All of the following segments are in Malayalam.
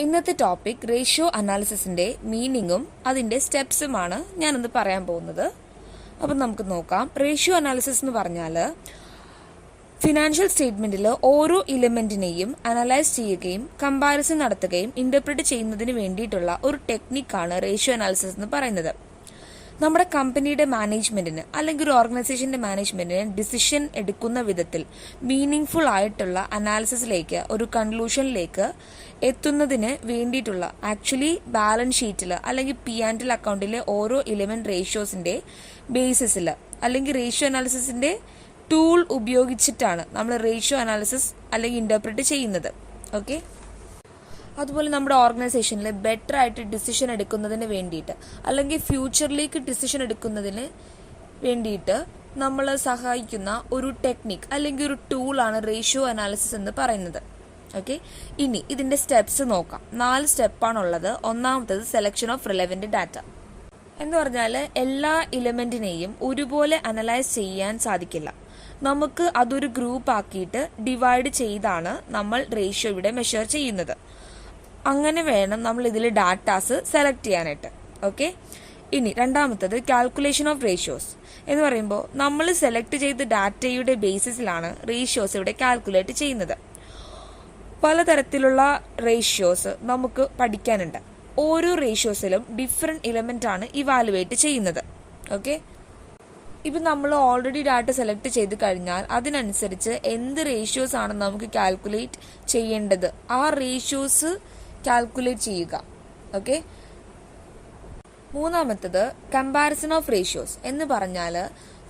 ഇന്നത്തെ ടോപ്പിക് റേഷ്യോ അനാലിസിസിന്റെ മീനിങ്ങും അതിന്റെ സ്റ്റെപ്സുമാണ് ഞാനിന്ന് പറയാൻ പോകുന്നത്. അപ്പം നമുക്ക് നോക്കാം. റേഷ്യോ അനാലിസിസ് എന്ന് പറഞ്ഞാൽ ഫിനാൻഷ്യൽ സ്റ്റേറ്റ്മെന്റിൽ ഓരോ ഇലമെന്റിനെയും അനലൈസ് ചെയ്യുകയും കമ്പാരിസൺ നടത്തുകയും ഇന്റർപ്രറ്റ് ചെയ്യുന്നതിന് വേണ്ടിയിട്ടുള്ള ഒരു ടെക്നിക്കാണ് റേഷ്യോ അനാലിസിസ് എന്ന് പറയുന്നത്. നമ്മുടെ കമ്പനിയുടെ മാനേജ്മെന്റിന് അല്ലെങ്കിൽ ഒരു ഓർഗനൈസേഷന്റെ മാനേജ്മെന്റിന് ഡിസിഷൻ എടുക്കുന്ന വിധത്തിൽ മീനിങ് ആയിട്ടുള്ള അനാലിസിസിലേക്ക് ഒരു കൺക്ലൂഷനിലേക്ക് എത്തുന്നതിന് വേണ്ടിയിട്ടുള്ള ആക്ച്വലി ബാലൻസ് ഷീറ്റിൽ അല്ലെങ്കിൽ P&L അക്കൗണ്ടിലെ ഓരോ ഇലമെന്റ് റേഷ്യോസിന്റെ ബേസിസിൽ അല്ലെങ്കിൽ റേഷ്യോ അനാലിസിസിന്റെ ടൂൾ ഉപയോഗിച്ചിട്ടാണ് നമ്മൾ റേഷ്യോ അനാലിസിസ് അല്ലെങ്കിൽ ഇന്റർപ്രറ്റ് ചെയ്യുന്നത്. ഓക്കെ, അതുപോലെ നമ്മുടെ ഓർഗനൈസേഷനിൽ ബെറ്റർ ആയിട്ട് ഡിസിഷൻ എടുക്കുന്നതിന് വേണ്ടിയിട്ട് അല്ലെങ്കിൽ ഫ്യൂച്ചറിലേക്ക് ഡിസിഷൻ എടുക്കുന്നതിന് വേണ്ടിയിട്ട് നമ്മൾ സഹായിക്കുന്ന ഒരു ടെക്നിക് അല്ലെങ്കിൽ ഒരു ടൂളാണ് റേഷ്യോ അനാലിസിസ് എന്ന് പറയുന്നത്. ഓക്കെ, ഇനി ഇതിന്റെ സ്റ്റെപ്സ് നോക്കാം. 4 സ്റ്റെപ്പാണുള്ളത്. ഒന്നാമത്തത് സെലക്ഷൻ ഓഫ് റിലവന്റ് ഡാറ്റ എന്ന് പറഞ്ഞാൽ എല്ലാ ഇലമെന്റിനെയും ഒരുപോലെ അനലൈസ് ചെയ്യാൻ സാധിക്കില്ല. നമുക്ക് അതൊരു ഗ്രൂപ്പ് ആക്കിയിട്ട് ഡിവൈഡ് ചെയ്താണ് നമ്മൾ റേഷ്യോ ഇവിടെ മെഷർ ചെയ്യുന്നത്. അങ്ങനെ വേണം നമ്മൾ ഇതിൽ ഡാറ്റാസ് സെലക്ട് ചെയ്യാനായിട്ട്. ഓക്കെ, ഇനി രണ്ടാമത്തത് കാൽക്കുലേഷൻ ഓഫ് റേഷ്യോസ് എന്ന് പറയുമ്പോൾ നമ്മൾ സെലക്ട് ചെയ്ത ഡാറ്റയുടെ ബേസിസിലാണ് റേഷ്യോസ് ഇവിടെ കാൽക്കുലേറ്റ് ചെയ്യുന്നത്. പലതരത്തിലുള്ള റേഷ്യോസ് നമുക്ക് പഠിക്കാനുണ്ട്. ഓരോ റേഷ്യോസിലും ഡിഫറെന്റ് ഇലമെന്റ് ആണ് ഇവാലുവേറ്റ് ചെയ്യുന്നത്. ഓക്കെ, ഇപ്പം നമ്മൾ ഓൾറെഡി ഡാറ്റ സെലക്ട് ചെയ്ത് കഴിഞ്ഞാൽ അതിനനുസരിച്ച് എന്ത് റേഷ്യോസ് ആണ് നമുക്ക് കാൽക്കുലേറ്റ് ചെയ്യേണ്ടത്, ആ റേഷ്യോസ് കാൽക്കുലേറ്റ് ചെയ്യുക. ഓക്കെ, മൂന്നാമത്തത് കമ്പാരിസൺ ഓഫ് റേഷ്യോസ് എന്ന് പറഞ്ഞാൽ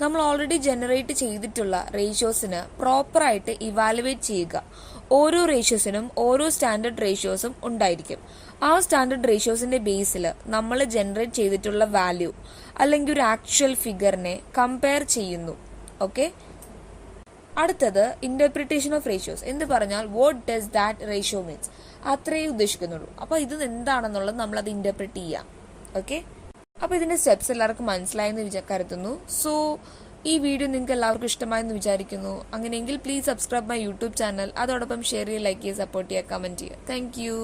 നമ്മൾ ഓൾറെഡി ജനറേറ്റ് ചെയ്തിട്ടുള്ള റേഷ്യോസിന് പ്രോപ്പറായിട്ട് ഇവാലുവേറ്റ് ചെയ്യുക. ഓരോ റേഷ്യോസിനും ഓരോ സ്റ്റാൻഡേർഡ് റേഷ്യോസും ഉണ്ടായിരിക്കും. ആ സ്റ്റാൻഡേർഡ് റേഷ്യോസിന്റെ ബേസിൽ നമ്മൾ ജനറേറ്റ് ചെയ്തിട്ടുള്ള വാല്യൂ അല്ലെങ്കിൽ ഒരു ആക്ച്വൽ ഫിഗറിനെ കമ്പയർ ചെയ്യുന്നു. ഓക്കെ, അടുത്തത് ഇന്റർപ്രിട്ടേഷൻ ഓഫ് റേഷ്യോസ് എന്ന് പറഞ്ഞാൽ what does that ratio means, അത്രയേ ഉദ്ദേശിക്കുന്നുള്ളൂ. അപ്പൊ ഇത് എന്താണെന്നുള്ളത് നമ്മൾ അത് ഇന്റർപ്രിറ്റ് ചെയ്യാം. ഓക്കെ, അപ്പൊ ഇതിന്റെ സ്റ്റെപ്സ് എല്ലാവർക്കും മനസ്സിലായെന്ന് കരുതുന്നു. സോ ഈ വീഡിയോ നിങ്ങൾക്ക് എല്ലാവർക്കും ഇഷ്ടമായെന്ന് വിചാരിക്കുന്നു. അങ്ങനെയെങ്കിൽ please subscribe my YouTube channel. അതോടൊപ്പം ഷെയർ ചെയ്യുക, ലൈക്ക് ചെയ്യുക, സപ്പോർട്ട് ചെയ്യുക, കമന്റ് ചെയ്യുക. Thank you.